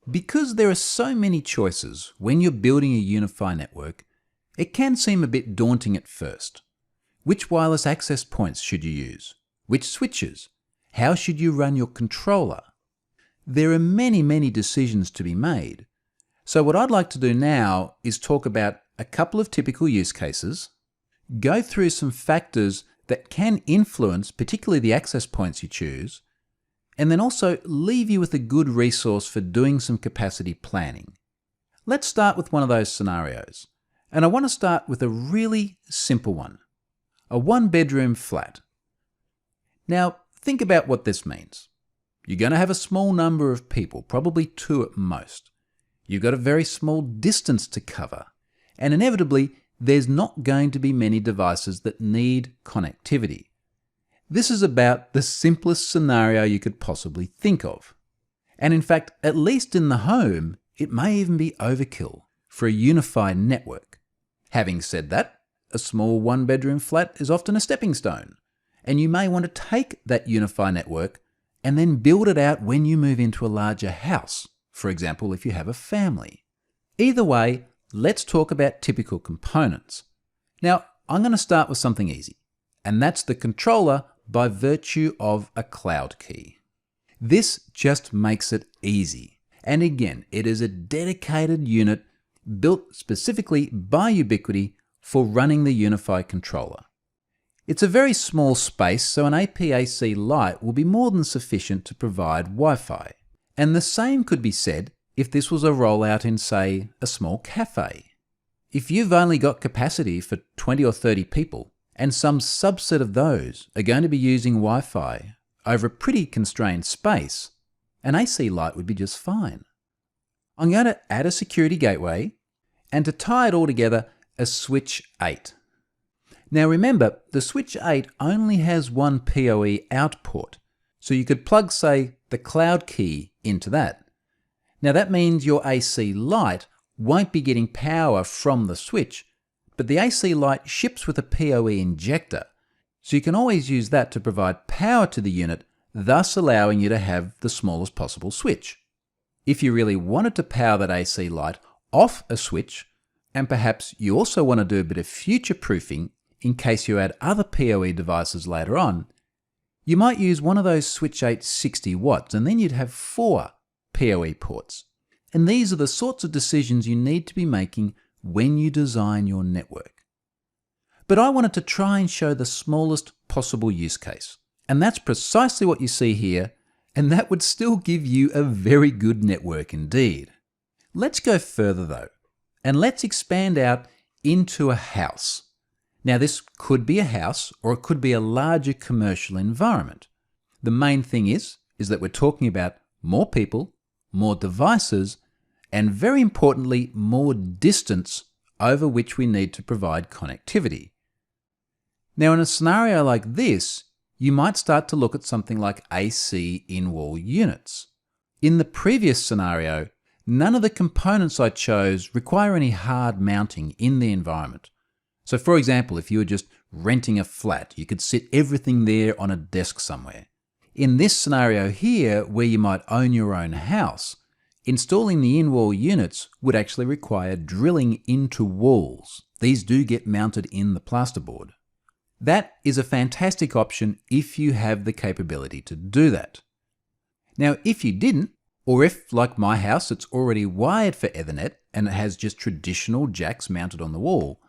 Because there are so many choices when you're building a UniFi network, it can seem a bit daunting at first. Which wireless access points should you use? Which switches? How should you run your controller? There are many decisions to be made. So what I'd like to do now is talk about a couple of typical use cases, go through some factors that can influence particularly the access points you choose, and then also leave you with a good resource for doing some capacity planning. Let's start with one of those scenarios. And I want to start with a really simple one. A one-bedroom flat. Now, think about what this means. You're going to have a small number of people, probably 2 at most. You've got a very small distance to cover. And inevitably, there's not going to be many devices that need connectivity. This is about the simplest scenario you could possibly think of. And in fact, at least in the home, it may even be overkill for a UniFi network. Having said that, a small one-bedroom flat is often a stepping stone, and you may want to take that UniFi network and then build it out when you move into a larger house, for example, if you have a family. Either way, let's talk about typical components. Now, I'm going to start with something easy, and that's the controller by virtue of a cloud key. This just makes it easy. And again, it is a dedicated unit built specifically by Ubiquiti for running the UniFi controller. It's a very small space, so an APAC light will be more than sufficient to provide Wi-Fi. And the same could be said if this was a rollout in, say, a small cafe. If you've only got capacity for 20 or 30 people, and some subset of those are going to be using Wi-Fi over a pretty constrained space, an AC light would be just fine. I'm going to add a security gateway, and to tie it all together, a switch 8. Now remember, the switch 8 only has one PoE out port, so you could plug, say, the cloud key into that. Now that means your AC light won't be getting power from the switch, but the AC light ships with a PoE injector, so you can always use that to provide power to the unit, thus allowing you to have the smallest possible switch. If you really wanted to power that AC light off a switch, and perhaps you also want to do a bit of future-proofing in case you add other PoE devices later on, you might use one of those switch 8 60 watts, and then you'd have 4 PoE ports. And these are the sorts of decisions you need to be making when you design your network. But I wanted to try and show the smallest possible use case. And that's precisely what you see here, and that would still give you a very good network indeed. Let's go further though, and let's expand out into a house. Now this could be a house, or it could be a larger commercial environment. The main thing is that we're talking about more people, more devices, and very importantly, more distance over which we need to provide connectivity. Now in a scenario like this, you might start to look at something like AC in-wall units. In the previous scenario, none of the components I chose require any hard mounting in the environment. So for example, if you were just renting a flat, you could sit everything there on a desk somewhere. In this scenario here, where you might own your own house, installing the in-wall units would actually require drilling into walls. These do get mounted in the plasterboard. That is a fantastic option if you have the capability to do that. Now, if you didn't, or if, like my house, it's already wired for Ethernet and it has just traditional jacks mounted on the wall,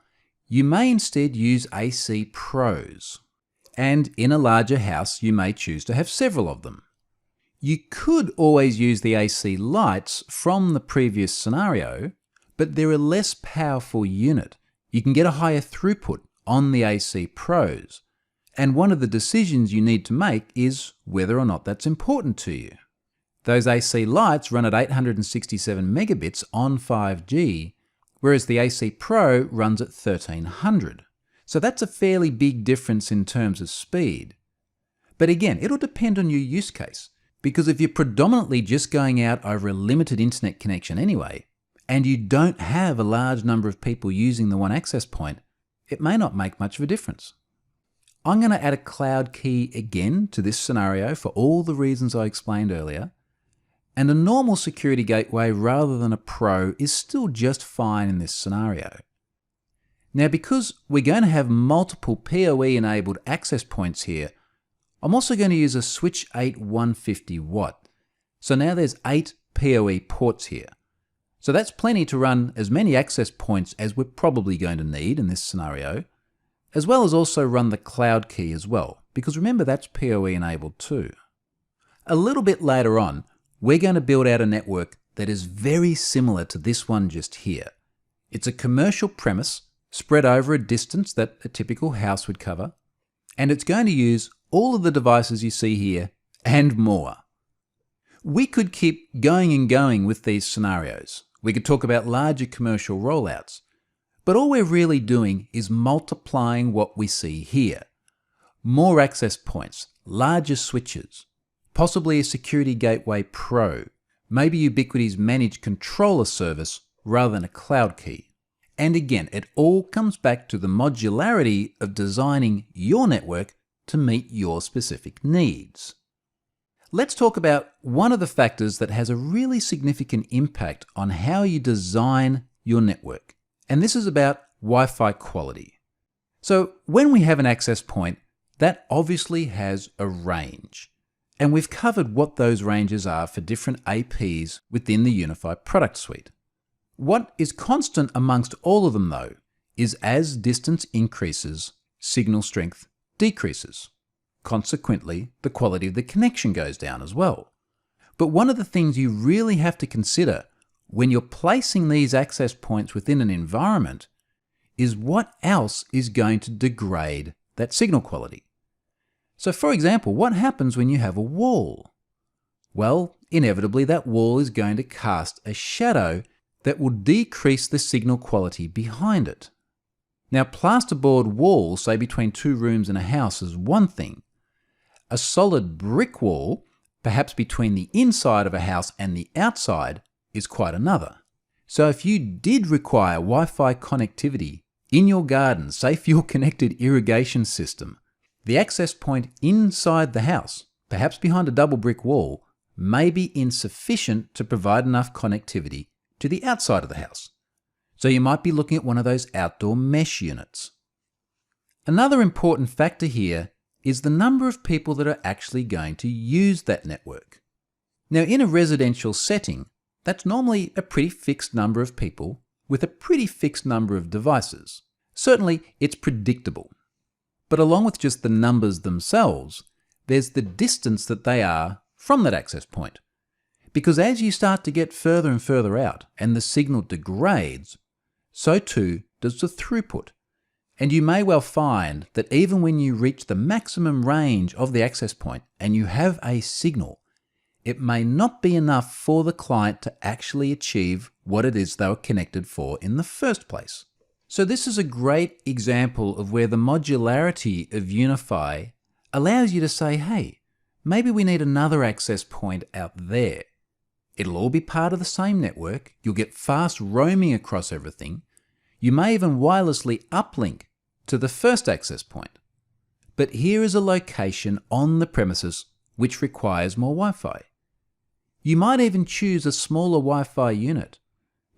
you may instead use AC pros. And in a larger house, you may choose to have several of them. You could always use the AC lights from the previous scenario, but they're a less powerful unit. You can get a higher throughput on the AC pros. And one of the decisions you need to make is whether or not that's important to you. Those AC lights run at 867 megabits on 5G, whereas the AC Pro runs at 1300. So that's a fairly big difference in terms of speed. But again, it'll depend on your use case, because if you're predominantly just going out over a limited internet connection anyway, and you don't have a large number of people using the one access point, it may not make much of a difference. I'm going to add a cloud key again to this scenario for all the reasons I explained earlier. and a normal security gateway rather than a Pro is still just fine in this scenario. Now, because we're going to have multiple PoE-enabled access points here, I'm also going to use a switch 8 150 watt. So now there's 8 PoE ports here. So that's plenty to run as many access points as we're probably going to need in this scenario, as well as also run the cloud key as well, because remember that's PoE enabled too. A little bit later on, we're going to build out a network that is very similar to this one just here. It's a commercial premise spread over a distance that a typical house would cover, and it's going to use all of the devices you see here and more. We could keep going and going with these scenarios. We could talk about larger commercial rollouts, but all we're really doing is multiplying what we see here. More access points, larger switches, possibly a Security Gateway Pro, maybe Ubiquiti's managed controller service rather than a cloud key. And again, it all comes back to the modularity of designing your network to meet your specific needs. Let's talk about one of the factors that has a really significant impact on how you design your network, and this is about Wi-Fi quality. So when we have an access point, that obviously has a range, and we've covered what those ranges are for different APs within the UniFi product suite. What is constant amongst all of them though, is as distance increases, signal strength decreases. Consequently, the quality of the connection goes down as well. But one of the things you really have to consider when you're placing these access points within an environment is what else is going to degrade that signal quality. So for example, what happens when you have a wall? Well, inevitably that wall is going to cast a shadow that will decrease the signal quality behind it. Now, plasterboard walls, say between two rooms in a house, is one thing. A solid brick wall, perhaps between the inside of a house and the outside, is quite another. So if you did require Wi-Fi connectivity in your garden, say for your connected irrigation system, the access point inside the house, perhaps behind a double brick wall, may be insufficient to provide enough connectivity to the outside of the house. So you might be looking at one of those outdoor mesh units. Another important factor here is the number of people that are actually going to use that network. Now, in a residential setting, that's normally a pretty fixed number of people with a pretty fixed number of devices. Certainly, it's predictable. But along with just the numbers themselves, there's the distance that they are from that access point. Because as you start to get further and further out and the signal degrades, so too does the throughput. And you may well find that even when you reach the maximum range of the access point and you have a signal, it may not be enough for the client to actually achieve what it is they were connected for in the first place. So this is a great example of where the modularity of UniFi allows you to say, hey, maybe we need another access point out there. It'll all be part of the same network. You'll get fast roaming across everything. You may even wirelessly uplink to the first access point. But here is a location on the premises which requires more Wi-Fi. You might even choose a smaller Wi-Fi unit.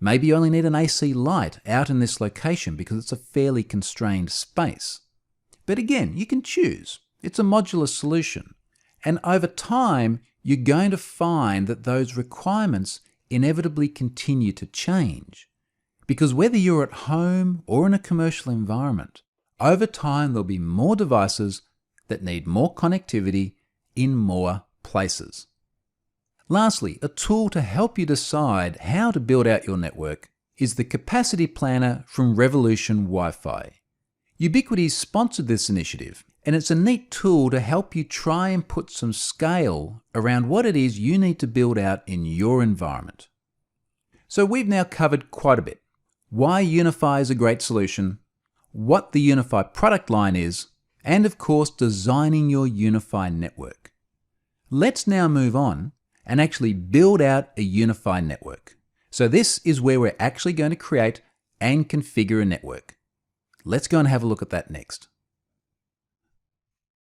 Maybe you only need an AC light out in this location because it's a fairly constrained space. But again, you can choose. It's a modular solution. And over time, you're going to find that those requirements inevitably continue to change. Because whether you're at home or in a commercial environment, over time there'll be more devices that need more connectivity in more places. Lastly, a tool to help you decide how to build out your network is the Capacity Planner from Revolution Wi-Fi. Ubiquiti sponsored this initiative, and it's a neat tool to help you try and put some scale around what it is you need to build out in your environment. So we've now covered quite a bit. Why UniFi is a great solution, what the UniFi product line is, and of course designing your UniFi network. Let's now move on and actually build out a UniFi network. So this is where we're actually going to create and configure a network. Let's go and have a look at that next.